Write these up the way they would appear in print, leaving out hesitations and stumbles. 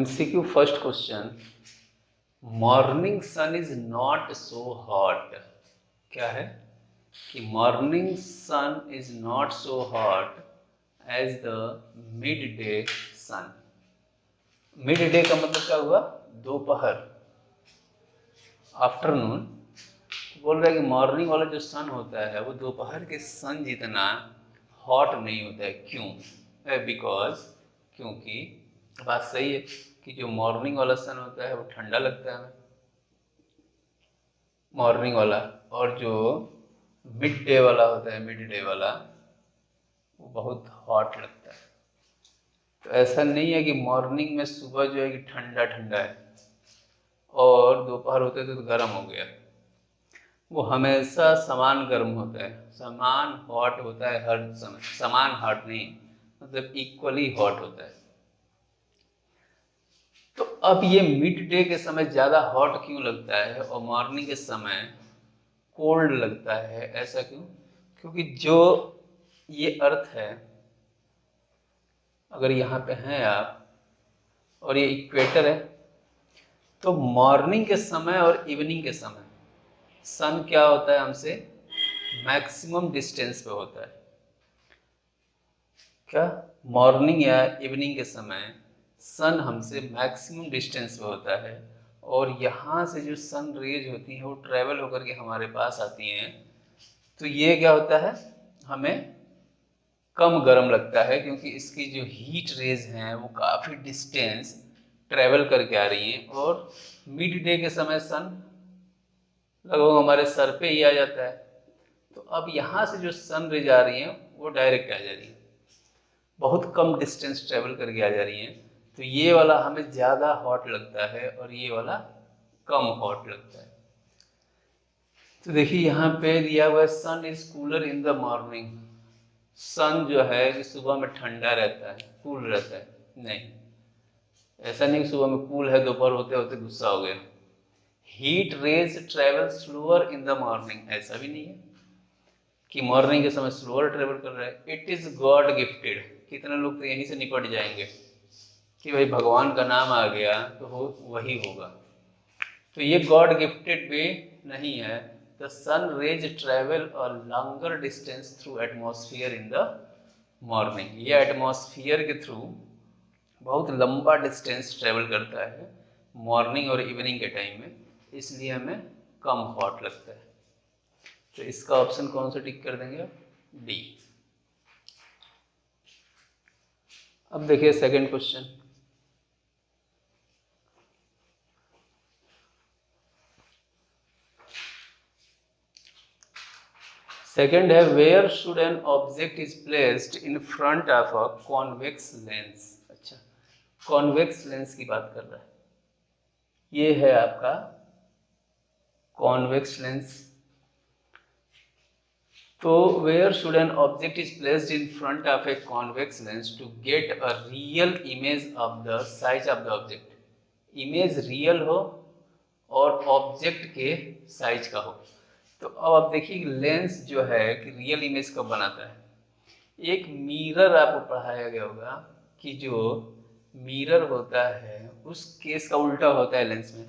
MCQ first question, morning sun is not so hot. क्या है कि morning sun is not so hot as the mid day sun. Mid day का मतलब क्या हुआ? दोपहर, आफ्टरनून। बोल रहा है कि मॉर्निंग वाला जो सन होता है वो दोपहर के सन जितना हॉट नहीं होता है। क्यों? बिकॉज, क्योंकि बात सही है कि जो मॉर्निंग वाला सन होता है वो ठंडा लगता है हमें, मॉर्निंग वाला, और जो मिड डे वाला होता है, मिड डे वाला, वो बहुत हॉट लगता है। तो ऐसा नहीं है कि मॉर्निंग में सुबह जो है कि ठंडा ठंडा है और दोपहर होते तो गर्म हो गया। वो हमेशा समान गर्म होता है, समान हॉट होता है हर समय। समान हॉट नहीं, मतलब इक्वली हॉट होता है। तो अब ये मिड डे के समय ज़्यादा हॉट क्यों लगता है और मॉर्निंग के समय कोल्ड लगता है? ऐसा क्यों? क्योंकि जो ये अर्थ है, अगर यहाँ पे हैं आप और ये इक्वेटर है, तो मॉर्निंग के समय और इवनिंग के समय सन क्या होता है हमसे? मैक्सिमम डिस्टेंस पे होता है। क्या? मॉर्निंग या इवनिंग के समय सन हमसे मैक्सिमम डिस्टेंस पे होता है, और यहाँ से जो सन रेज होती हैं वो ट्रेवल होकर के हमारे पास आती हैं। तो ये क्या होता है? हमें कम गर्म लगता है, क्योंकि इसकी जो हीट रेज हैं वो काफ़ी डिस्टेंस ट्रेवल करके आ रही हैं। और मिड डे के समय सन लगभग हमारे सर पे ही आ जाता है। तो अब यहाँ से जो सन रेज आ रही हैं वो डायरेक्ट आ जा रही हैं, बहुत कम डिस्टेंस ट्रेवल करके आ जा रही हैं। तो ये वाला हमें ज़्यादा हॉट लगता है और ये वाला कम हॉट लगता है। तो देखिए यहाँ पे दिया हुआ है sun is cooler in the morning. Sun जो है कि सुबह में ठंडा रहता है, कूल रहता है। नहीं, ऐसा नहीं सुबह में कूल है, दोपहर होते होते गुस्सा हो गया। Heat raise travel slower in the morning, ऐसा भी नहीं है कि मॉर्निंग के समय स्लोअर ट्रेवल कर रहा है। It is God gifted. कितने लोग तो यहीं से निपट जाएंगे कि भाई भगवान का नाम आ गया तो वही होगा। तो ये गॉड गिफ्टेड वे नहीं है। The sun rays travel a longer distance through atmosphere in the morning. ये एटमॉस्फेयर के थ्रू बहुत लंबा डिस्टेंस ट्रेवल करता है मॉर्निंग और इवनिंग के टाइम में, इसलिए हमें कम हॉट लगता है। तो इसका ऑप्शन कौन सा टिक कर देंगे आप? डी। अब देखिए सेकंड क्वेश्चन। सेकंड है, where should an object is placed in front of a convex lens. अच्छा, कॉन्वेक्स लेंस की बात कर रहा है। ये है आपका कॉन्वेक्स लेंस। तो where should an object is placed in front of a convex lens to get a real image of the size of the object. Image real हो और ऑब्जेक्ट के साइज का हो। तो अब आप देखिए लेंस जो है कि रियल इमेज कब बनाता है? एक मिरर आपको पढ़ाया गया होगा कि जो मिरर होता है उस केस का उल्टा होता है लेंस में,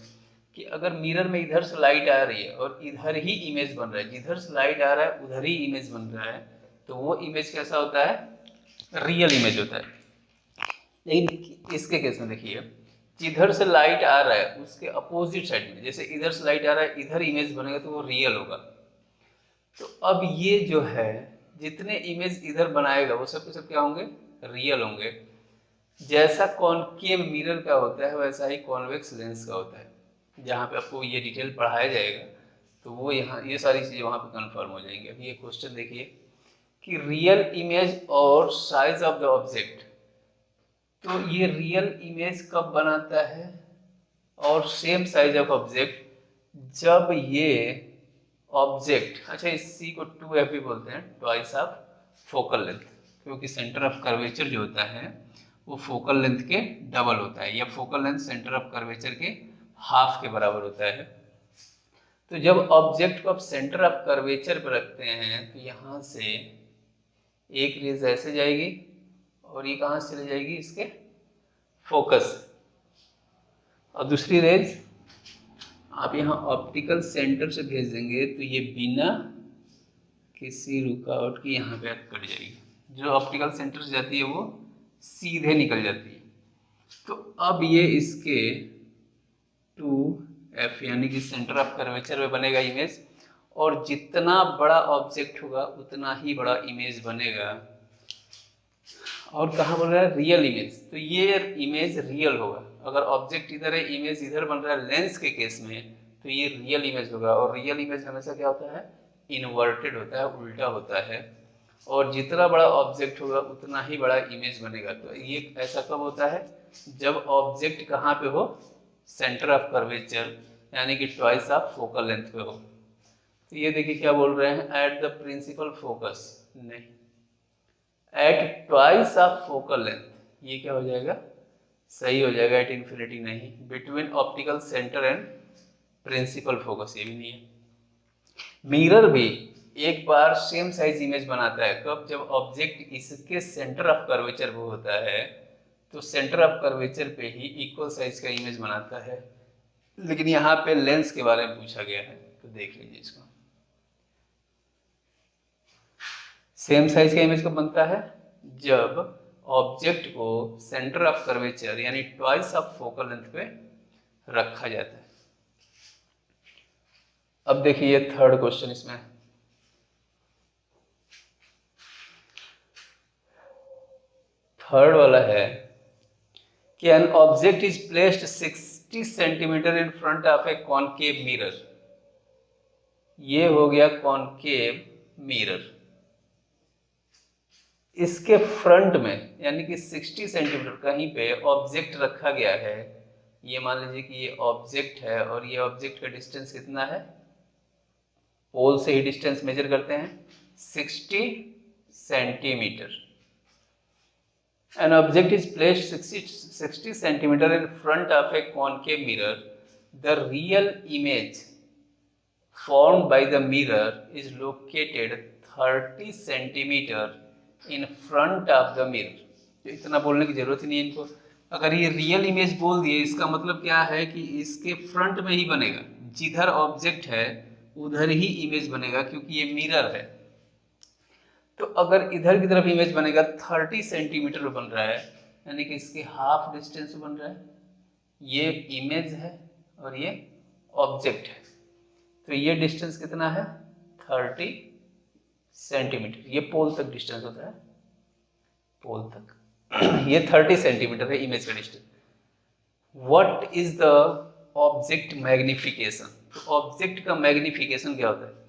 कि अगर मिरर में इधर से लाइट आ रही है और इधर ही इमेज बन रहा है, जिधर से लाइट आ रहा है उधर ही इमेज बन रहा है, तो वो इमेज कैसा होता है? रियल इमेज होता है। लेकिन इसके केस में देखिए, जिधर से लाइट आ रहा है उसके अपोजिट साइड में, जैसे इधर से लाइट आ रहा है इधर इमेज बनेगा तो वो रियल होगा। तो अब ये जो है जितने इमेज इधर बनाएगा वो सब के सब क्या होंगे? रियल होंगे। जैसा कॉनकेव मिरर का होता है वैसा ही कॉन्वेक्स लेंस का होता है। जहाँ पे आपको ये डिटेल पढ़ाया जाएगा तो वो यहाँ ये सारी चीज़ें वहाँ पे कंफर्म हो जाएंगी। अभी ये क्वेश्चन देखिए कि रियल इमेज और साइज ऑफ द ऑब्जेक्ट। तो ये रियल इमेज कब बनाता है और सेम साइज ऑफ ऑब्जेक्ट? जब ये ऑब्जेक्ट, अच्छा इसी को 2f भी बोलते हैं, ट्वाइस ऑफ फोकल लेंथ, क्योंकि सेंटर ऑफ कर्वेचर जो होता है वो फोकल लेंथ के डबल होता है, या focal length centre of curvature के हाफ के बराबर होता है। तो जब ऑब्जेक्ट को आप सेंटर ऑफ कर्वेचर पर रखते हैं तो यहाँ से एक रेज ऐसे जाएगी और ये कहाँ से चली जाएगी? इसके फोकस। और दूसरी रेज आप यहाँ ऑप्टिकल सेंटर से भेज देंगे तो ये बिना किसी रुकावट की यहाँ पे कट जाएगी। जो ऑप्टिकल सेंटर से जाती है वो सीधे निकल जाती है। तो अब ये इसके 2f यानी कि सेंटर ऑफ कर्वेचर में बनेगा इमेज, और जितना बड़ा ऑब्जेक्ट होगा उतना ही बड़ा इमेज बनेगा। और कहाँ बोल रहा है? Real image. तो ये इमेज रियल होगा। अगर ऑब्जेक्ट इधर है, इमेज इधर बन रहा है लेंस के केस में, तो ये रियल इमेज होगा। और रियल इमेज हमेशा क्या होता है? इन्वर्टेड होता है, उल्टा होता है। और जितना बड़ा ऑब्जेक्ट होगा उतना ही बड़ा इमेज बनेगा। तो ये ऐसा कब होता है? जब ऑब्जेक्ट कहाँ पे हो? सेंटर ऑफ कर्वेचर यानी कि ट्वाइस ऑफ फोकल लेंथ पे हो। तो ये देखिए क्या बोल रहे हैं, एट द प्रिंसिपल फोकस, नहीं, at twice of focal length. ये क्या हो जाएगा? सही हो जाएगा, एट इन्फिनिटी नहीं। Between optical centre and principal focus, ये भी नहीं है। मिरर भी एक बार सेम साइज इमेज बनाता है कब? जब ऑब्जेक्ट इसके सेंटर ऑफ कर्वेचर पे होता है, तो सेंटर ऑफ कर्वेचर पे ही इक्वल साइज का इमेज बनाता है। लेकिन यहाँ पे लेंस के बारे में पूछा गया है, तो देख लीजिए इसको। सेम साइज का इमेज कब बनता है? जब ऑब्जेक्ट को सेंटर ऑफ कर्वेचर यानी ट्वाइस ऑफ फोकल लेंथ पे रखा जाता है। अब देखिए थर्ड क्वेश्चन इसमें, थर्ड वाला है कि N object is placed 60 centimetre in front of A concave mirror. ये हो गया कॉनकेव मिरर। इसके फ्रंट में यानी कि 60 सेंटीमीटर कहीं पे ऑब्जेक्ट रखा गया है। ये मान लीजिए कि ये ऑब्जेक्ट है और ये ऑब्जेक्ट का डिस्टेंस कितना है? पोल से ही डिस्टेंस मेजर करते हैं, 60 centimetre. An object is placed 60 centimeter in front of a concave mirror. The real image formed by the mirror is located 30 centimeter in front of the mirror. इतना बोलने की जरूरत ही नहीं है इनको। अगर ये रियल इमेज बोल दिए, इसका मतलब क्या है कि इसके फ्रंट में ही बनेगा। जिधर ऑब्जेक्ट है उधर ही इमेज बनेगा, क्योंकि ये मिरर है। तो अगर इधर की तरफ इमेज बनेगा 30 सेंटीमीटर बन रहा है, यानी कि इसके हाफ डिस्टेंस बन रहा है। ये इमेज है और ये ऑब्जेक्ट है, तो ये डिस्टेंस कितना है? 30 सेंटीमीटर। ये पोल तक डिस्टेंस होता है, पोल तक ये 30 सेंटीमीटर है इमेज का distance. What is the object magnification? तो ऑब्जेक्ट का मैग्निफिकेशन क्या होता है?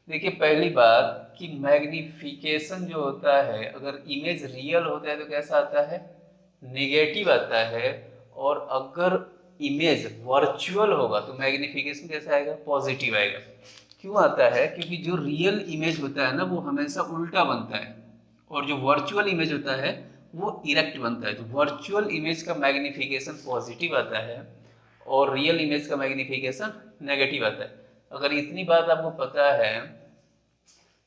देखिए पहली बात कि मैग्निफिकेशन जो होता है, अगर इमेज रियल होता है तो कैसा आता है? नेगेटिव आता है। और अगर इमेज वर्चुअल होगा तो मैग्निफिकेशन कैसा आएगा? पॉजिटिव आएगा। क्यों आता है? क्योंकि जो रियल इमेज होता है ना, वो हमेशा उल्टा बनता है, और जो वर्चुअल इमेज होता है वो इरेक्ट बनता है। तो वर्चुअल इमेज का मैग्निफिकेशन पॉजिटिव आता है और रियल इमेज का मैग्निफिकेशन नेगेटिव आता है। अगर इतनी बात आपको पता है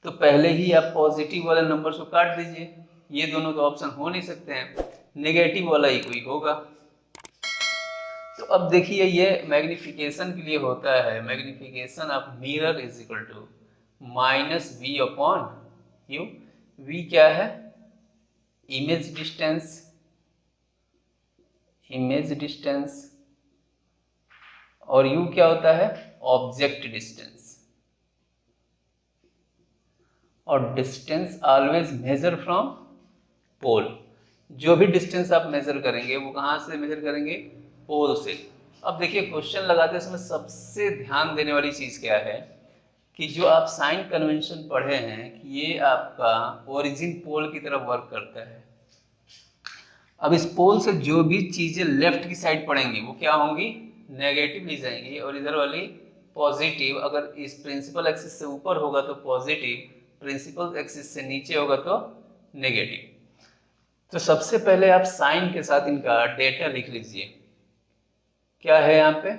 तो पहले ही आप पॉजिटिव वाले नंबर को काट दीजिए। ये दोनों तो ऑप्शन हो नहीं सकते हैं, नेगेटिव वाला ही कोई होगा। तो अब देखिए ये मैग्निफिकेशन के लिए होता है, magnification of mirror is equal to minus V upon U. V क्या है? इमेज डिस्टेंस, इमेज डिस्टेंस, और यू क्या होता है? Object distance. और distance always measure from pole. जो भी डिस्टेंस आप मेजर करेंगे वो कहाँ से मेजर करेंगे? पोल से। अब देखिए क्वेश्चन लगाते समय सबसे ध्यान देने वाली चीज क्या है कि जो आप साइन कन्वेंशन पढ़े हैं कि ये आपका ओरिजिन पोल की तरफ वर्क करता है। अब इस पोल से जो भी चीजें लेफ्ट की साइड पड़ेंगी वो क्या होंगी? नेगेटिव ली जाएंगी, और इधर वाली पॉजिटिव। अगर इस प्रिंसिपल एक्सिस से ऊपर होगा तो पॉजिटिव, प्रिंसिपल एक्सिस से नीचे होगा तो नेगेटिव। तो सबसे पहले आप साइन के साथ इनका डेटा लिख लीजिए। क्या है यहाँ पे?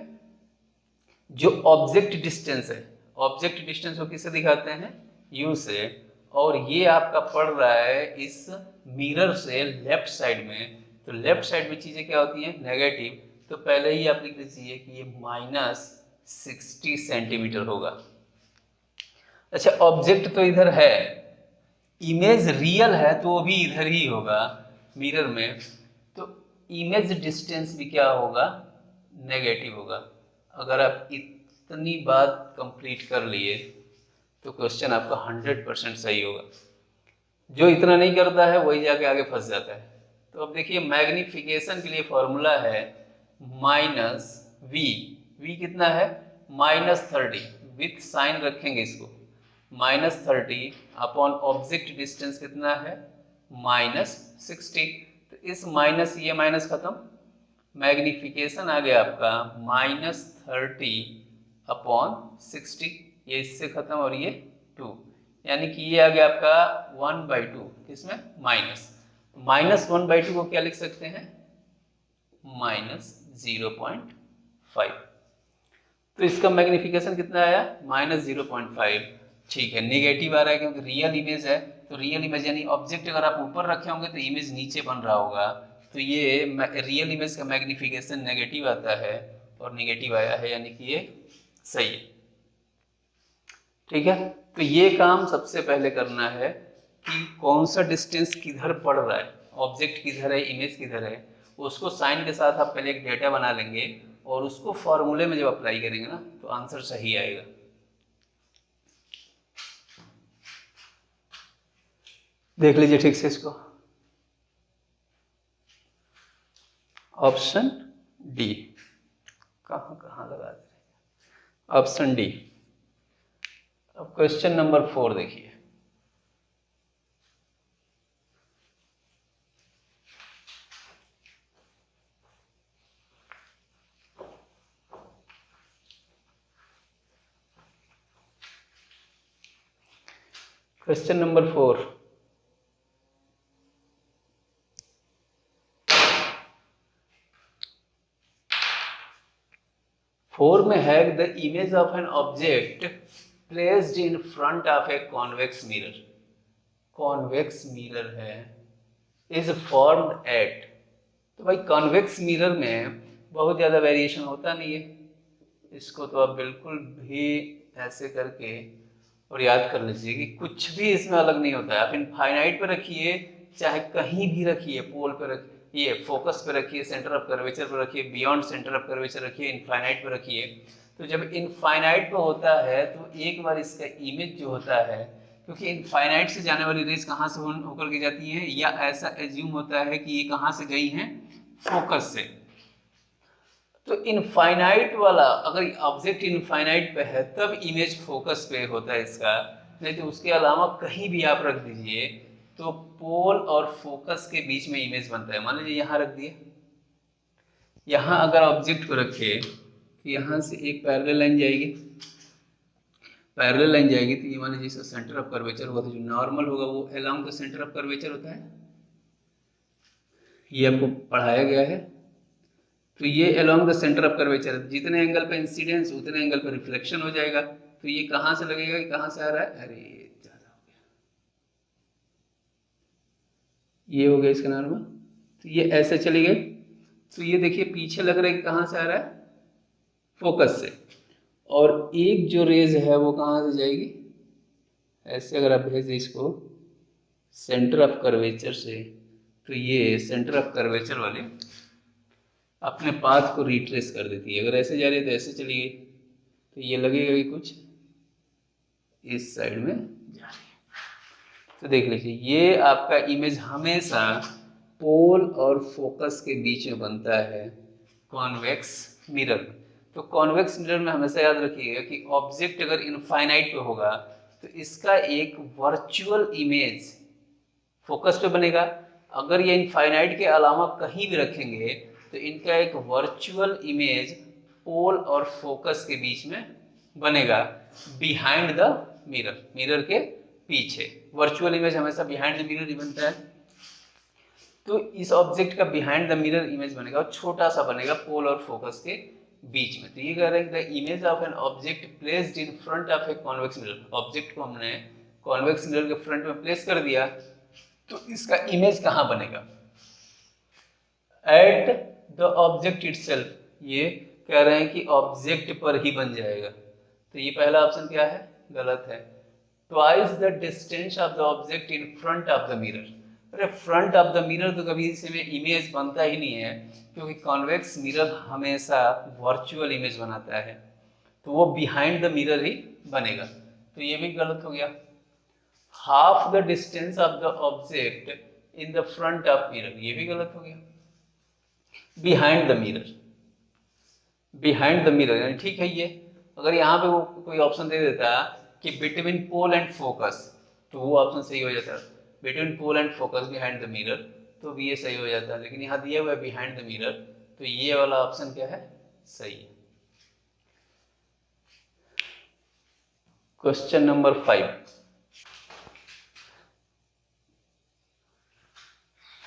जो ऑब्जेक्ट डिस्टेंस है, ऑब्जेक्ट डिस्टेंस को किससे दिखाते हैं? यू से। और ये आपका पड़ रहा है इस मिरर से लेफ्ट साइड में। तो लेफ्ट साइड में चीजें क्या होती हैं? नेगेटिव। तो पहले ही आप लिख लीजिए कि ये -60 सेंटीमीटर होगा। अच्छा, ऑब्जेक्ट तो इधर है, इमेज रियल है तो वो भी इधर ही होगा मिरर में, तो इमेज डिस्टेंस भी क्या होगा, नेगेटिव होगा। अगर आप इतनी बात कंप्लीट कर लिए तो क्वेश्चन आपका 100% सही होगा। जो इतना नहीं करता है वही जाके आगे फंस जाता है। तो अब देखिए, मैग्निफिकेशन के लिए फॉर्मूला है -v कितना है, -30, विथ साइन रखेंगे इसको, -30 अपॉन ऑब्जेक्ट डिस्टेंस कितना है, -60। तो इस माइनस, ये माइनस खत्म, मैग्निफिकेशन आ गया आपका -30 अपॉन 60, ये इससे खत्म और ये 2, यानी कि ये आ गया आपका 1/2, किसमें, -1/2 को क्या लिख सकते हैं, -0.5। तो इसका मैग्निफिकेशन कितना आया, -0.5। ठीक है, नेगेटिव आ रहा है क्योंकि रियल इमेज है, तो रियल इमेज यानी ऑब्जेक्ट अगर आप ऊपर रखे होंगे तो इमेज नीचे बन रहा होगा, तो ये रियल इमेज का मैग्निफिकेशन नेगेटिव आता है और नेगेटिव आया है, यानी कि ये सही है। ठीक है, तो ये काम सबसे पहले करना है कि कौन सा डिस्टेंस किधर पड़ रहा है, ऑब्जेक्ट किधर है, इमेज किधर है, उसको साइन के साथ आप पहले एक डेटा बना लेंगे और उसको फॉर्मूले में जब अप्लाई करेंगे ना तो आंसर सही आएगा। देख लीजिए ठीक से इसको, ऑप्शन डी, कहाँ लगा दे, ऑप्शन डी। अब क्वेश्चन नंबर 4 देखिए, क्वेश्चन नंबर 4, में है the image of an object placed in front of a convex mirror, convex mirror है, इज फॉर्म्ड एट। तो भाई कॉन्वेक्स मिरर में बहुत ज़्यादा वेरिएशन होता नहीं है, इसको तो आप बिल्कुल भी ऐसे करके और याद कर लीजिए कि कुछ भी इसमें अलग नहीं होता है। आप इनफाइनाइट पे रखिए, चाहे कहीं भी रखिए, पोल पे रखिए, ये फोकस पे रखिए, सेंटर ऑफ कर्वेचर पे रखिए, बियॉन्ड सेंटर ऑफ कर्वेचर रखिए, इनफाइनाइट पे रखिए, तो जब इनफाइनाइट पे होता है तो एक बार इसका इमेज जो होता है, क्योंकि इनफाइनाइट से जाने वाली रेज कहाँ से होकर के जाती है, या ऐसा एज्यूम होता है कि ये कहाँ से गई हैं, फोकस से। तो इनफाइनाइट वाला अगर ऑब्जेक्ट इनफाइनाइट पे है तब इमेज फोकस पे होता है इसका, नहीं तो उसके अलावा कहीं भी आप रख दीजिए तो पोल और फोकस के बीच में इमेज बनता है। मान लीजिए यहाँ रख दिए, यहाँ अगर ऑब्जेक्ट को रखे तो यहाँ से एक पैरेलल लाइन जाएगी, पैरेलल लाइन जाएगी, तो ये मान लीजिए इसका सेंटर ऑफ कर्वेचर होगा, तो जो नॉर्मल होगा वो along the centre of curvature होता है, ये आपको पढ़ाया गया है। तो ये along the centre of curvature, जितने एंगल पे इंसिडेंस उतने एंगल पे रिफ्लेक्शन हो जाएगा। तो ये कहाँ से लगेगा, कहाँ से आ रहा है, अरे ज़्यादा हो गया, ये हो गया इसका नॉर्मल, तो ये ऐसे चली गई, तो ये देखिए पीछे लग रहा है कि कहाँ से आ रहा है, फोकस से, और एक जो रेज है वो कहाँ से जाएगी, ऐसे अगर आप भेज दें इसको सेंटर ऑफ कर्वेचर से, तो ये सेंटर ऑफ कर्वेचर वाले अपने पाथ को रिट्रेस कर देती है। अगर ऐसे जा रही है तो ऐसे चली गई, तो ये लगेगा कि कुछ इस साइड में जा रही है। तो देख लीजिए, ये आपका इमेज हमेशा पोल और फोकस के बीच में बनता है कॉन्वेक्स मिरर। तो कॉन्वेक्स मिरर में हमेशा याद रखिएगा कि ऑब्जेक्ट अगर इनफाइनाइट पे होगा तो इसका एक वर्चुअल इमेज फोकस पे बनेगा। अगर ये इनफाइनाइट के अलावा कहीं भी रखेंगे तो इनका एक वर्चुअल इमेज पोल और फोकस के बीच में बनेगा, बिहाइंड द मिरर, मिरर के पीछे। वर्चुअल इमेज हमेशा बिहाइंड द मिरर ही बनता है, तो इस ऑब्जेक्ट का बिहाइंड द मिरर इमेज बनेगा और छोटा सा बनेगा पोल और फोकस के बीच में। तो ये कह रहे हैं the image of an object placed in front of a convex mirror, object को हमने कॉन्वेक्स मिरर के फ्रंट में प्लेस कर दिया, तो इसका इमेज कहाँ बनेगा, एट द ऑब्जेक्ट इटसेल्फ, ये कह रहे हैं कि ऑब्जेक्ट पर ही बन जाएगा, तो ये पहला ऑप्शन क्या है, गलत है। Twice the distance of the object in front of the mirror. अरे फ्रंट ऑफ द मिरर तो कभी इसमें इमेज बनता ही नहीं है, क्योंकि कॉन्वेक्स मिरर हमेशा वर्चुअल इमेज बनाता है, तो वो बिहाइंड द मिरर ही बनेगा, तो ये भी गलत हो गया। Half the distance of the object in the front of mirror, ये भी गलत हो गया। Behind the mirror, behind the mirror यानी ठीक है ये, अगर यहाँ पे वो कोई ऑप्शन दे देता कि बिटवीन पोल एंड फोकस, तो वो ऑप्शन सही हो जाता, between pole and focus behind the mirror, तो भी ये सही हो जाता है, लेकिन यहाँ दिया हुआ है बिहाइंड द मिरर, तो ये वाला ऑप्शन क्या है, सही है। Question number 5,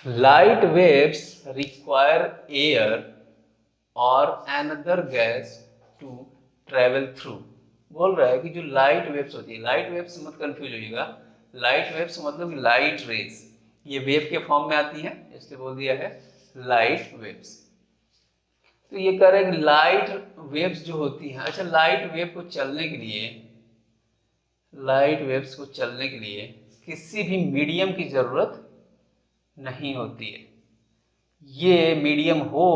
light waves require air और another gas to travel through. बोल रहा है कि जो लाइट वेव्स होती है, लाइट वेव्स मत कंफ्यूज होइएगा, लाइट वेव्स मतलब लाइट रेज, ये वेव के फॉर्म में आती है, इसलिए बोल दिया है लाइट वेव्स। तो ये कह रहे हैं कि लाइट वेव्स जो होती हैं, अच्छा लाइट वेव को चलने के लिए, लाइट वेव्स को चलने के लिए किसी भी मीडियम की जरूरत नहीं होती है, ये मीडियम हो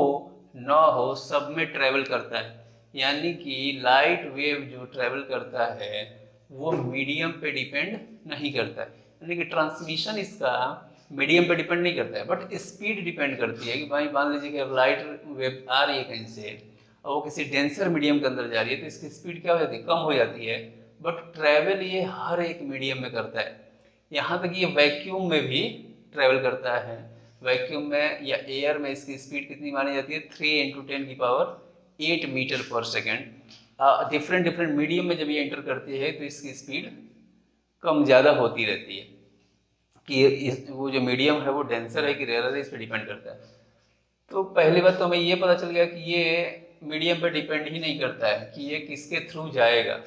ना हो सब में ट्रेवल करता है, यानी कि लाइट वेव जो ट्रेवल करता है वो मीडियम पे डिपेंड नहीं करता है, यानी कि ट्रांसमिशन इसका मीडियम पे डिपेंड नहीं करता है, बट स्पीड डिपेंड करती है कि भाई मान लीजिए कि लाइट वेव आ रही है कहीं से और वो किसी डेंसर मीडियम के अंदर जा रही है, तो इसकी स्पीड क्या हो जाती है, कम हो जाती है, बट ट्रैवल ये हर एक मीडियम में करता है, यहाँ तक ये वैक्यूम में भी ट्रैवल करता है। वैक्यूम में या एयर में इसकी स्पीड कितनी मानी जाती है, 3 × 10⁸ मीटर पर सेकेंड। डिफरेंट मीडियम में जब ये एंटर करती है तो इसकी स्पीड कम ज़्यादा होती रहती है, कि वो जो मीडियम है वो डेंसर है कि रेयर है, इस पर डिपेंड करता है। तो पहली बात तो हमें ये पता चल गया कि ये मीडियम पर डिपेंड ही नहीं करता है कि ये किसके थ्रू जाएगा।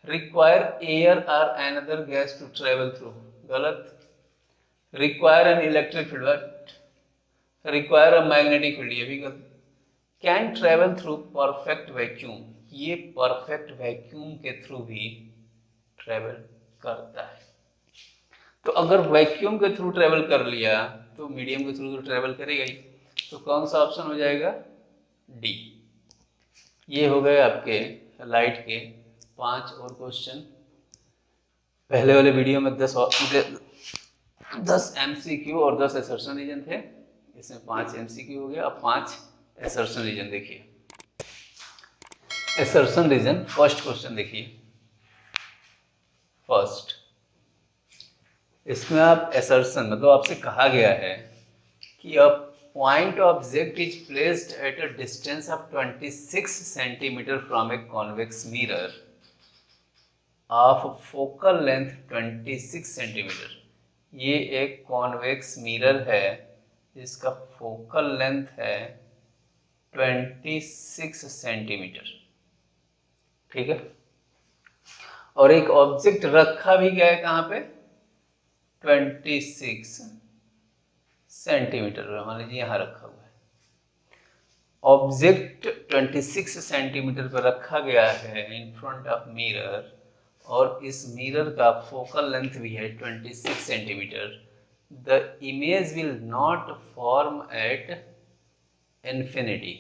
रिक्वायर एयर और another gas to travel through, गलत। Require an electric field, but require a magnetic field, ये भी गलत। Can travel through perfect vacuum, ये परफेक्ट वैक्यूम के थ्रू भी ट्रेवल करता है। तो अगर वैक्यूम के थ्रू ट्रेवल कर लिया तो मीडियम के थ्रू तो ट्रेवल करेगा ही, तो कौन सा ऑप्शन हो जाएगा, डी। ये हो गए आपके लाइट के 5 और क्वेश्चन। पहले वाले वीडियो में 10 MCQ और 10 असर्शन रीजन थे, इसमें 5 MCQ हो गया, अब 5 असर्शन रीजन। देखिए असर्शन रीजन, फर्स्ट क्वेश्चन देखिए, फर्स्ट इसमें आप असर्शन मतलब आपसे कहा गया है कि अ point object is placed at a distance of 26 centimetre from a convex mirror of focal length 26 centimetre. ये एक कॉन्वेक्स मिरर है जिसका फोकल लेंथ है 26 सेंटीमीटर, ठीक है, और एक ऑब्जेक्ट रखा भी गया है कहाँ पे, 26 सेंटीमीटर, मान लीजिए यहाँ रखा हुआ है ऑब्जेक्ट, 26 सेंटीमीटर पर रखा गया है इन फ्रंट ऑफ मिरर, और इस मिरर का फोकल लेंथ भी है 26 centimetre. The image will not form at infinity.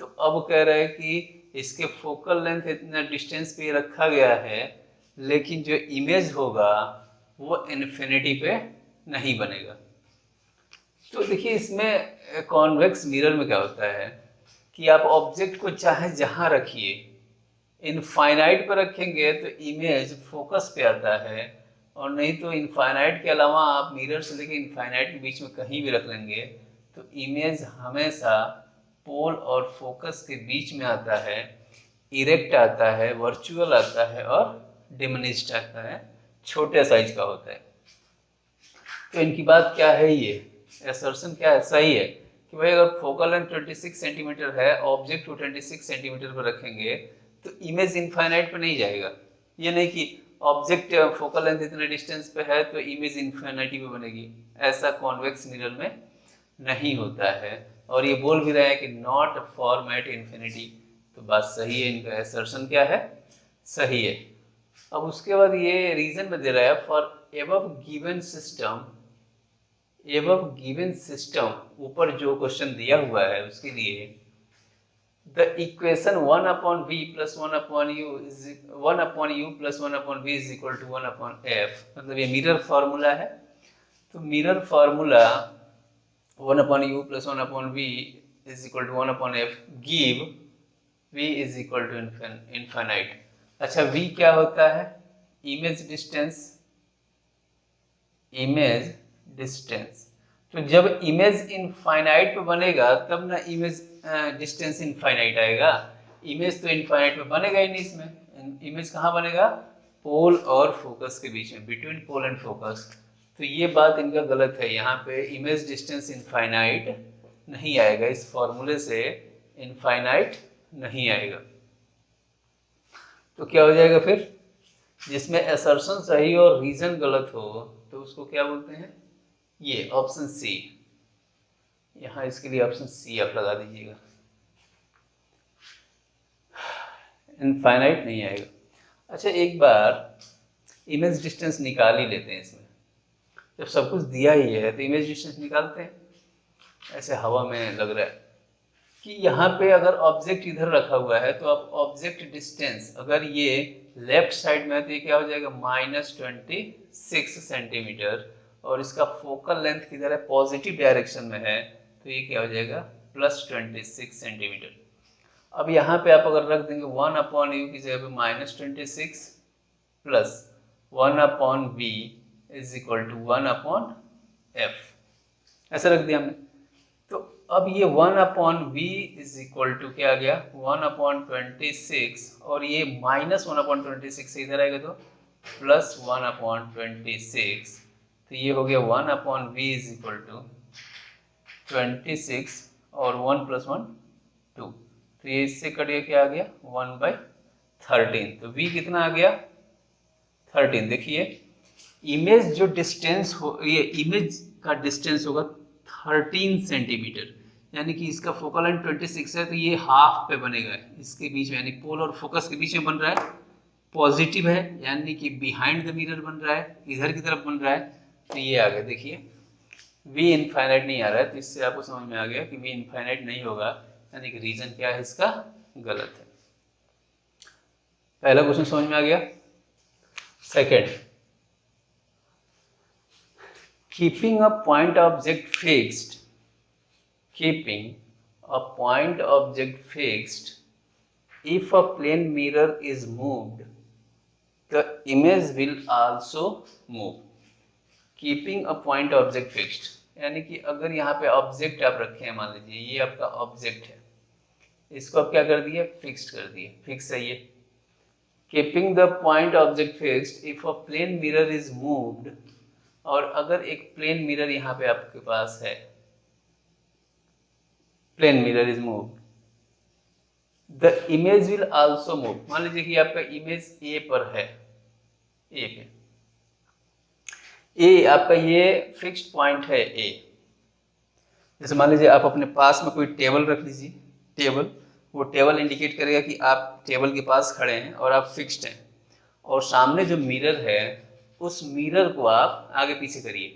तो अब कह रहे हैं कि इसके फोकल लेंथ इतना डिस्टेंस पे रखा गया है, लेकिन जो इमेज होगा वो इन्फिनिटी पे नहीं बनेगा। तो देखिए इसमें कॉन्वेक्स मिरर में क्या होता है कि आप ऑब्जेक्ट को चाहे जहाँ रखिए, इनफाइनाइट पर रखेंगे तो इमेज फोकस पे आता है, और नहीं तो इनफाइनाइट के अलावा आप मिरर से लेके इनफाइनाइट के बीच में कहीं भी रख लेंगे तो इमेज हमेशा पोल और फोकस के बीच में आता है, इरेक्ट आता है, वर्चुअल आता है और डिमिनिश्ड आता है, छोटे साइज का होता है। तो इनकी बात क्या है, ये असर्शन क्या है, सही है कि भाई अगर फोकल लेंथ 26 सेंटीमीटर है, ऑब्जेक्ट को 26 सेंटीमीटर पर रखेंगे तो इमेज इनफाइनाइट पे नहीं जाएगा। ये नहीं कि ऑब्जेक्ट फोकल लेंथ इतने डिस्टेंस पे है तो इमेज इनफाइनाइटी पे बनेगी, ऐसा कॉन्वेक्स मिरर में नहीं होता है। और ये बोल भी रहे हैं कि नॉट फॉर्मेट इन्फिनिटी, तो बात सही है, इनका असर्शन क्या है, सही है। अब उसके बाद ये रीजन में दे रहा है फॉर एबव गिवन सिस्टम, ऊपर जो क्वेश्चन दिया हुआ है उसके लिए the equation 1/v plus 1/u plus 1/v is equal to 1/f, मतलब ये मिरर फार्मूला है। तो mirror formula 1/u plus 1/v is equal to 1/f give v is equal to infinite। अच्छा v क्या होता है, इमेज डिस्टेंस। तो जब इमेज इनफाइनाइट पे बनेगा तब ना इमेज डिस्टेंस इनफाइनाइट आएगा। इमेज तो इनफाइनाइट पे बनेगा ही नहीं, इसमें इमेज कहाँ बनेगा, पोल और फोकस के बीच में, बिटवीन पोल एंड फोकस। तो ये बात इनका गलत है, यहाँ पे इमेज डिस्टेंस इनफाइनाइट नहीं आएगा, इस फॉर्मूले से इनफाइनाइट नहीं आएगा। तो क्या हो जाएगा फिर, जिसमें असर्शन सही और रीजन गलत हो तो उसको क्या बोलते हैं, ये ऑप्शन सी, यहाँ इसके लिए ऑप्शन सी आप लगा दीजिएगा, इनफाइनाइट नहीं आएगा। अच्छा एक बार इमेज डिस्टेंस निकाल ही लेते हैं, इसमें जब सब कुछ दिया ही है तो इमेज डिस्टेंस निकालते हैं। ऐसे हवा में लग रहा है कि यहाँ पे अगर ऑब्जेक्ट इधर रखा हुआ है तो अब ऑब्जेक्ट डिस्टेंस अगर ये लेफ्ट साइड में है तो ये क्या हो जाएगा, -26 सेंटीमीटर, और इसका फोकल लेंथ किधर है, पॉजिटिव डायरेक्शन में है, तो ये क्या हो जाएगा, +26 सेंटीमीटर। अब यहाँ पे आप अगर रख देंगे 1/u की जगह पे -26 plus 1/v is equal to 1/f, ऐसा रख दिया हमने। तो अब ये 1/v इज इक्वल टू क्या आ गया, 1/26, और ये -1/26 से इधर आएगा तो +1/26, तो ये हो गया 1/v इज इक्वल टू 26 और 1 + 1 2, तो ये इससे कट गया, क्या आ गया, 1/13। तो v कितना आ गया, 13। देखिए इमेज जो डिस्टेंस हो, ये इमेज का डिस्टेंस होगा 13 सेंटीमीटर, यानी कि इसका फोकल लेंथ 26 है, तो ये हाफ पे बनेगा इसके बीच में, यानी पोल और फोकस के बीच में बन रहा है, पॉजिटिव है यानी कि बिहाइंड द मिरर बन रहा है, इधर की तरफ बन रहा है, तो ये आ गया। देखिए v इनफाइनाइट नहीं आ रहा है, तो इससे आपको समझ में आ गया कि v इनफाइनाइट नहीं होगा, यानी कि रीजन क्या है इसका, गलत है। पहला क्वेश्चन समझ में आ गया। Second, keeping a point object fixed, if a plane mirror is moved the image will also move। Keeping a point object fixed, यानी कि अगर यहाँ पे ऑब्जेक्ट आप रखे हैं, मान लीजिए ये आपका ऑब्जेक्ट है, इसको आप क्या कर दिए, फिक्स्ड कर दिए, फिक्स है ये। Keeping the point object fixed if a plane mirror is moved, और अगर एक प्लेन मिरर यहाँ पे आपके पास है, plane mirror is moved, the image will also move. मान लीजिए कि आपका इमेज ए पर है, ए पे, ए आपका ये फिक्स्ड पॉइंट है ए। जैसे मान लीजिए आप अपने पास में कोई टेबल रख लीजिए, टेबल, वो टेबल इंडिकेट करेगा कि आप टेबल के पास खड़े हैं और आप फिक्स्ड हैं, और सामने जो मिरर है उस मिरर को आप आगे पीछे करिए।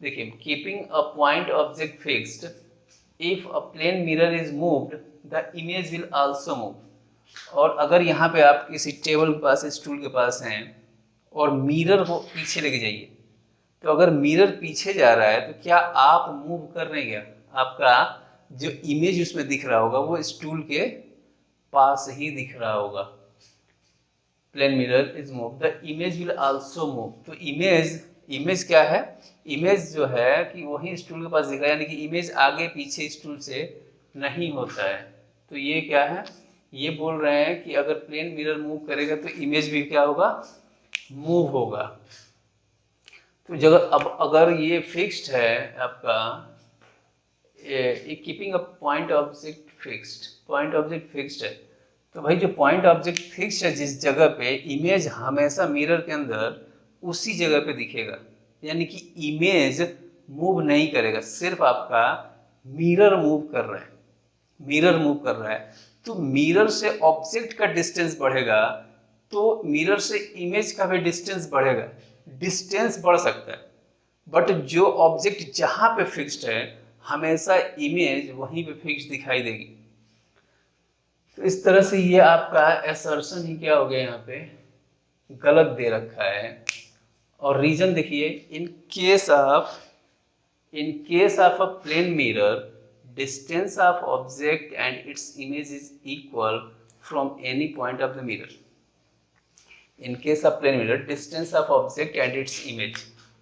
देखिए keeping a point object fixed if a plane mirror is moved the image will also move. और अगर यहाँ पे आप किसी टेबल के पास, स्टूल के पास हैं और मिरर को पीछे लेके जाइए, तो अगर मिरर पीछे जा रहा है तो क्या आप मूव कर रहे हैं क्या, आपका जो इमेज उसमें दिख रहा होगा वो स्टूल के पास ही दिख रहा होगा। Plane mirror is move the image will also move. तो इमेज क्या है, इमेज जो है कि वही स्टूल के पास दिख रहा है, यानी कि इमेज आगे पीछे स्टूल से नहीं होता है। तो ये क्या है, ये बोल रहे हैं कि अगर प्लेन मिरर मूव करेगा तो इमेज भी क्या होगा, मूव होगा। तो जगह अब अगर ये फिक्स्ड है आपका, keeping a point object fixed है, तो भाई जो पॉइंट ऑब्जेक्ट फिक्स्ड है जिस जगह पे, इमेज हमेशा मिरर के अंदर उसी जगह पे दिखेगा, यानी कि इमेज मूव नहीं करेगा, सिर्फ आपका मिरर मूव कर रहा है, मिरर मूव कर रहा है, तो मिरर से ऑब्जेक्ट का डिस्टेंस बढ़ेगा तो मिरर से इमेज का भी डिस्टेंस बढ़ेगा, डिस्टेंस बढ़ सकता है, बट जो ऑब्जेक्ट जहां पे फिक्स्ड है हमेशा इमेज वहीं पे फिक्स दिखाई देगी। तो इस तरह से ये आपका असर्शन ही क्या हो गया, यहाँ पे गलत दे रखा है। और रीजन देखिए, in case of a plane mirror distance of object and its image is equal from any point of the mirror. In case of plane mirror distance of object and its image,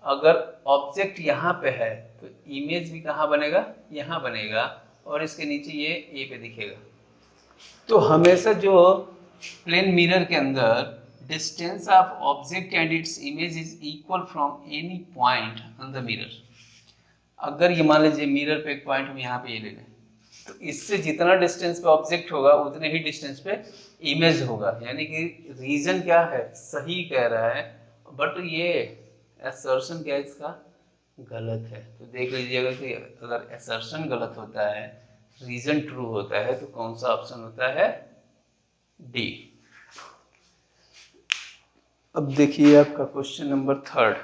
अगर object यहाँ पे है तो image भी कहाँ बनेगा, यहाँ बनेगा, और इसके नीचे ये ए पे दिखेगा। तो हमेशा जो प्लेन मिरर के अंदर distance of object and its image is equal from any point on the mirror. अगर ये मान लीजिए मिरर पे एक पॉइंट हम यहाँ पे ये ले लें, तो इससे जितना डिस्टेंस पे ऑब्जेक्ट होगा उतने ही डिस्टेंस पे इमेज होगा, यानी कि रीजन क्या है, सही कह रहा है, बट ये असर्शन क्या है इसका, गलत है। तो देख लीजिएगा कि अगर असर्शन गलत होता है, रीजन ट्रू होता है, तो कौन सा ऑप्शन होता है, डी। अब देखिए आपका क्वेश्चन नंबर 3।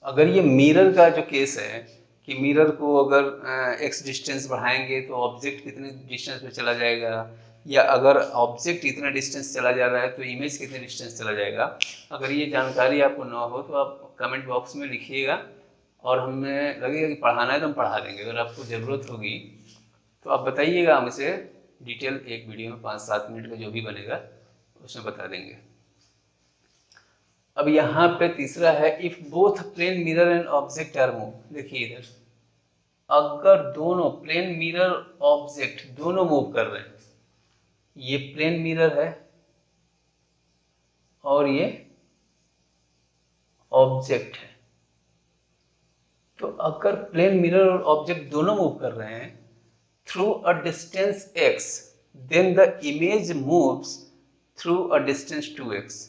अगर ये मिरर का जो केस है कि मिरर को अगर एक्स डिस्टेंस बढ़ाएंगे तो ऑब्जेक्ट कितने डिस्टेंस पे चला जाएगा, या अगर ऑब्जेक्ट इतना डिस्टेंस चला जा रहा है तो इमेज कितने डिस्टेंस चला जाएगा, अगर ये जानकारी आपको ना हो तो आप कमेंट बॉक्स में लिखिएगा, और हमें लगेगा कि पढ़ाना है तो हम पढ़ा देंगे। अगर आपको ज़रूरत होगी तो आप बताइएगा, हम इसे डिटेल एक वीडियो में 5-7 मिनट का जो भी बनेगा उसमें बता देंगे। अब यहाँ पे तीसरा है, if both plane mirror and object are move. देखिए इधर, अगर दोनों प्लेन मिरर ऑब्जेक्ट दोनों मूव कर रहे हैं, ये प्लेन मिरर है और ये ऑब्जेक्ट है, तो अगर प्लेन मिरर और ऑब्जेक्ट दोनों मूव कर रहे हैं through a distance x, then the image moves through a distance 2x।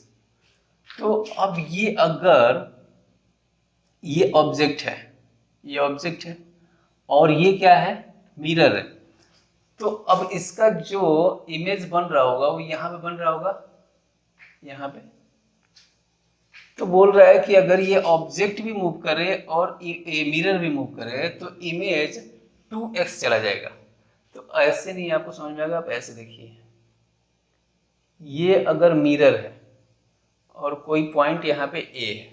तो अब ये अगर ये ऑब्जेक्ट है, ये ऑब्जेक्ट है और ये क्या है, मिरर है, तो अब इसका जो इमेज बन रहा होगा वो यहाँ पे बन रहा होगा, यहाँ पे। तो बोल रहा है कि अगर ये ऑब्जेक्ट भी मूव करे और ये मिरर भी मूव करे तो इमेज 2x चला जाएगा। तो ऐसे नहीं आपको समझ में आएगा, आप ऐसे देखिए, ये अगर मिरर है और कोई पॉइंट यहाँ पे A है,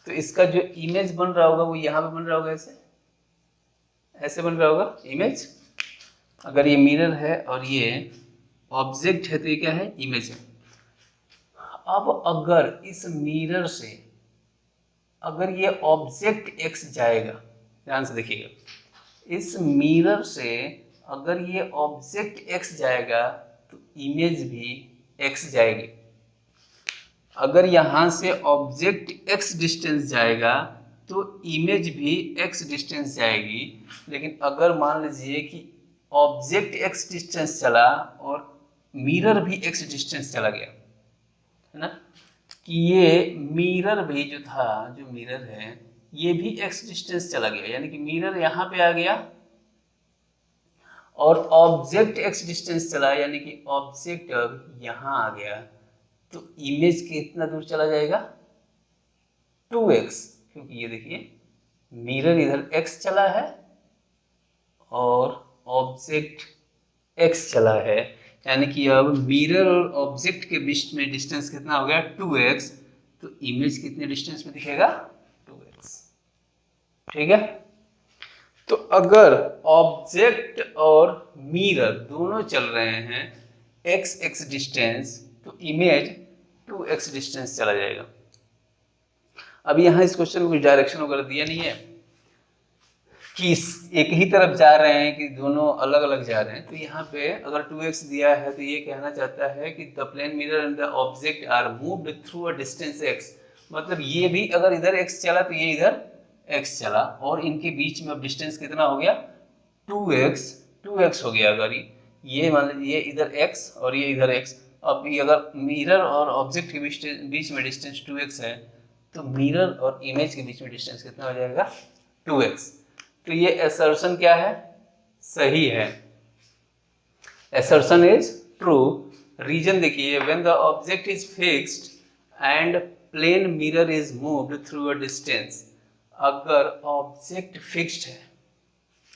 तो इसका जो इमेज बन रहा होगा वो यहाँ पे बन रहा होगा, ऐसे ऐसे बन रहा होगा इमेज। अगर ये मिरर है और ये ऑब्जेक्ट है तो ये क्या है, इमेज है। अब अगर इस मिरर से अगर ये ऑब्जेक्ट x जाएगा, ध्यान से देखिएगा, इस मिरर से अगर ये ऑब्जेक्ट x जाएगा तो इमेज भी x जाएगी। अगर यहाँ से ऑब्जेक्ट x डिस्टेंस जाएगा तो इमेज भी x डिस्टेंस जाएगी। लेकिन अगर मान लीजिए कि ऑब्जेक्ट x डिस्टेंस चला और मिरर भी x डिस्टेंस चला गया, है ना, कि ये मिरर भी जो था, जो मिरर है ये भी x डिस्टेंस चला गया, यानी कि मिरर यहाँ पे आ गया और ऑब्जेक्ट x डिस्टेंस चला, यानी कि ऑब्जेक्ट अब यहाँ आ गया, तो इमेज कितना दूर चला जाएगा, 2x, क्योंकि ये देखिए मिरर इधर x चला है और ऑब्जेक्ट x चला है, यानी कि अब मिरर और ऑब्जेक्ट के बीच में डिस्टेंस कितना हो गया, 2x, तो इमेज कितने डिस्टेंस में दिखेगा, 2x। ठीक है, तो अगर ऑब्जेक्ट और मिरर दोनों चल रहे हैं x डिस्टेंस, तो इमेज 2x डिस्टेंस चला जाएगा। अब यहाँ इस क्वेश्चन में कुछ डायरेक्शन वगैरह दिया नहीं है कि एक ही तरफ जा रहे हैं कि दोनों अलग अलग जा रहे हैं, तो यहाँ पे अगर 2x दिया है तो ये कहना चाहता है कि the plane mirror and the object are moved through a distance x। मतलब ये भी अगर इधर x चला तो ये इधर x चला, और इनके बीच में अब डिस्टेंस कितना हो गया, 2x हो गया। अगर ये मान लीजिए ये इधर x और ये इधर x, अब ये अगर मिरर और ऑब्जेक्ट के बीच में डिस्टेंस 2x है तो मिरर और इमेज के बीच में डिस्टेंस कितना हो जाएगा, 2x। तो ये assertion क्या है, सही है, assertion is true। रीजन देखिए, when the object is fixed and plane mirror is moved through a distance, अगर ऑब्जेक्ट फिक्स्ड है,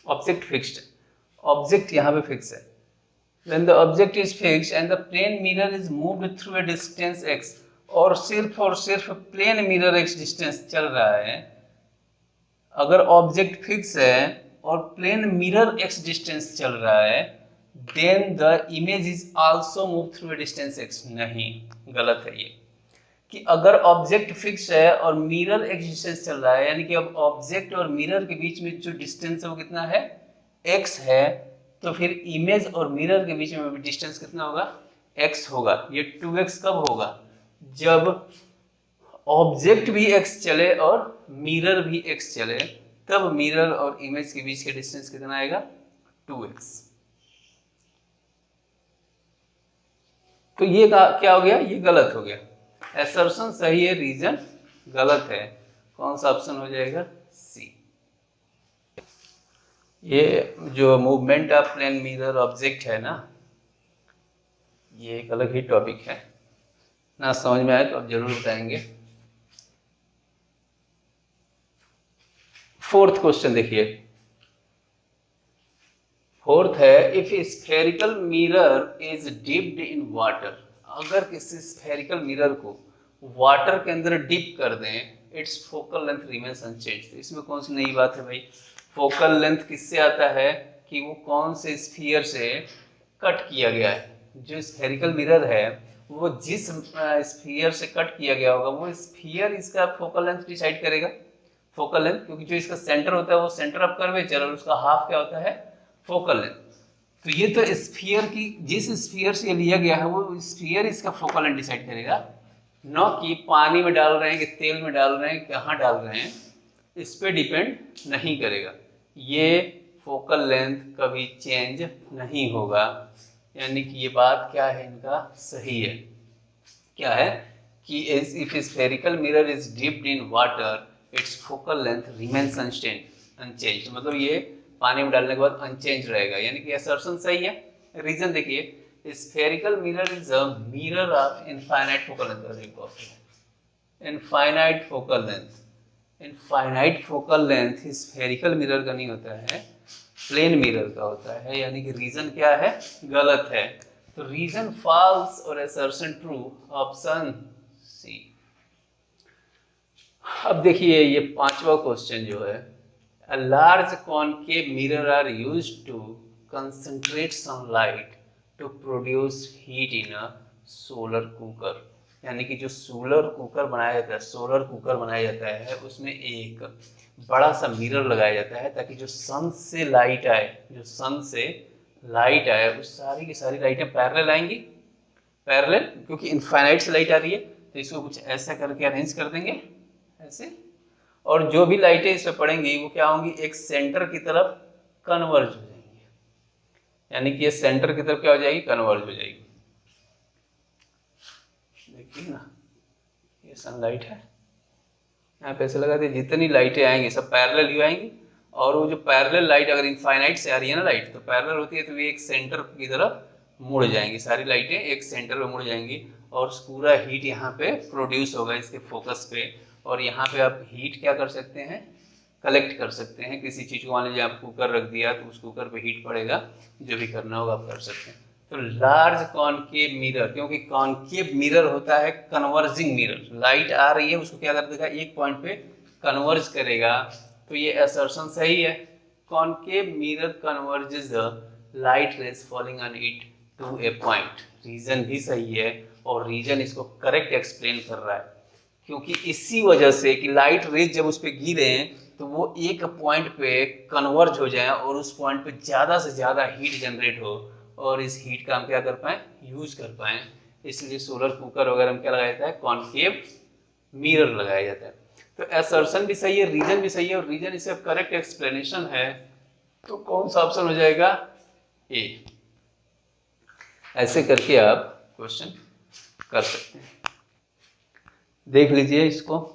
ऑब्जेक्ट फिक्स्ड है, ऑब्जेक्ट यहाँ पे फिक्स है, when the object is fixed and the plane mirror is moved through a distance x, और सिर्फ plane mirror x distance चल रहा है, अगर ऑब्जेक्ट फिक्स है और प्लेन मिरर x डिस्टेंस चल रहा है, then the image is also move through a distance x। नहीं, गलत है ये, कि अगर ऑब्जेक्ट फिक्स है और मिरर x डिस्टेंस चल रहा है, यानी कि अब ऑब्जेक्ट और मिरर के बीच में जो डिस्टेंस है वो कितना है, x है, तो फिर इमेज और मिरर के बीच में डिस्टेंस कितना होगा, x होगा। ये 2x कब होगा, जब ऑब्जेक्ट भी x चले और मिरर भी x चले, तब मिरर और इमेज के बीच के डिस्टेंस कितना आएगा, 2x। तो ये क्या हो गया, ये गलत हो गया, असर्शन सही है, रीजन गलत है। कौन सा ऑप्शन हो जाएगा, सी। ये जो movement of plane mirror object है ना, ये एक अलग ही टॉपिक है ना, समझ में आए तो आप जरूर बताएंगे। फोर्थ क्वेश्चन देखिए, फोर्थ है, if spherical mirror is dipped in water, अगर किसी स्फेरिकल मिरर को वाटर के अंदर डिप कर दें, it's focal length remains unchanged. इसमें कौन सी नई बात है भाई, फोकल लेंथ किससे आता है कि वो कौन से स्फीयर से कट किया गया है। जो स्फेरिकल मिरर है वो जिस स्फीयर से कट किया गया होगा, वो स्फीयर इसका फोकल लेंथ डिसाइड करेगा, फोकल लेंथ, क्योंकि जो इसका सेंटर होता है वो सेंटर ऑफ कर्वेचर, और उसका हाफ क्या होता है, फोकल लेंथ। तो ये तो स्फीयर की, जिस स्फीयर से लिया गया है वो स्फीयर इसका फोकल लेंथ डिसाइड करेगा, न कि पानी में डाल रहे हैं कि तेल में डाल रहे हैं, कहाँ डाल रहे हैं, इस पे डिपेंड नहीं करेगा। ये फोकल लेंथ कभी चेंज नहीं होगा, यानी कि ये बात क्या है, इनका सही है। क्या है कि if spherical mirror is dipped in water, it's focal length remains unchanged, मतलब ये पानी में डालने के बाद अनचेंज रहेगा, यानी कि असर्शन सही है। रीजन देखिए, spherical mirror is a mirror of infinite focal length. Infinite focal length, infinite focal length spherical mirror का नहीं होता है, प्लेन मिरर का होता है, यानी कि रीजन क्या है, गलत है। तो रीजन फॉल्स और असर्शन ट्रू, ऑप्शन सी। अब देखिए ये पांचवा क्वेश्चन जो है, a large concave mirror are used to concentrate sunlight to produce heat in a solar cooker। यानी कि जो सोलर कुकर बनाया जाता है, सोलर कुकर बनाया जाता है, उसमें एक बड़ा सा मिरर लगाया जाता है ताकि जो सन से लाइट आए, जो सन से लाइट आए, उस सारी की सारी लाइटें पैरेलल आएंगी, पैरेलल, क्योंकि इनफाइनाइट से लाइट आ रही है, तो इसको कुछ ऐसा करके अरेंज कर देंगे ऐसे, और जो भी लाइटें इस पर पड़ेंगी वो क्या होंगी, एक सेंटर की तरफ कन्वर्ज हो जाएंगी, यानी कि ये सेंटर की तरफ क्या हो जाएगी, कन्वर्ज हो जाएगी। देखिए ना, ये सनलाइट है, यहाँ पे ऐसे लगा दे, जितनी लाइटें आएंगी सब पैरेलल ही आएंगी, और वो जो पैरेलल लाइट अगर इनफाइनाइट से आ रही है ना लाइट, तो पैरेलल होती है, तो ये एक सेंटर की तरफ मुड़ जाएंगी, सारी लाइटें एक सेंटर पे मुड़ जाएंगी, और पूरा हीट यहाँ पे प्रोड्यूस होगा इसके फोकस पे, और यहाँ पे आप हीट क्या कर सकते हैं, कलेक्ट कर सकते हैं। किसी चीज़ को मान लीजिए आप कुकर रख दिया तो उस कुकर पे हीट पड़ेगा, जो भी करना होगा आप कर सकते हैं। तो लार्ज कॉनकेव मिरर, क्योंकि कॉनकेव मिरर होता है कन्वर्जिंग मिरर, लाइट आ रही है उसको क्या कर देगा, एक पॉइंट पे कन्वर्ज करेगा, तो ये असर्शन सही है। Concave mirror converges the light rays falling on it to a point, reason भी सही है, और रीजन इसको करेक्ट एक्सप्लेन कर रहा है, क्योंकि इसी वजह से कि लाइट रेज जब उस पर गिरे तो वो एक पॉइंट पे कन्वर्ज हो जाए, और उस पॉइंट पे ज़्यादा से ज़्यादा हीट जनरेट हो, और इस हीट का हम क्या कर पाएँ, यूज कर पाएँ। इसलिए सोलर कुकर वगैरह में क्या लगाया जाता है, कॉनकेव मिरर लगाया जाता है। तो असर्शन भी सही है, रीजन भी सही है, और रीजन इसका करेक्ट एक्सप्लेनेशन है, तो कौन सा ऑप्शन हो जाएगा, ए। ऐसे करके आप क्वेश्चन कर सकते हैं, देख लीजिए इसको।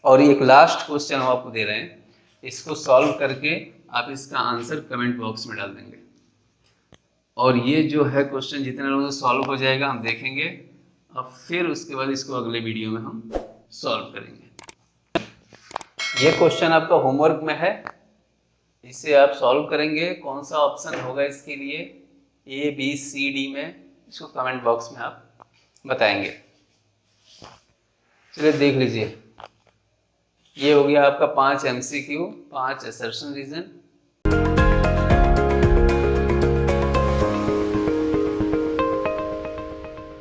और एक लास्ट क्वेश्चन हम आपको दे रहे हैं, इसको सॉल्व करके आप इसका आंसर कमेंट बॉक्स में डाल देंगे। और ये जो है क्वेश्चन जितने लोगों से सॉल्व हो जाएगा हम देखेंगे, और फिर उसके बाद इसको अगले वीडियो में हम सॉल्व करेंगे। ये क्वेश्चन आपका होमवर्क में है, इसे आप सॉल्व करेंगे। कौन सा ऑप्शन होगा इसके लिए, ए बी सी डी में, इसको कमेंट बॉक्स में आप बताएंगे। चलिए देख लीजिए, ये हो गया आपका 5 MCQ, 5 असर्शन रीजन।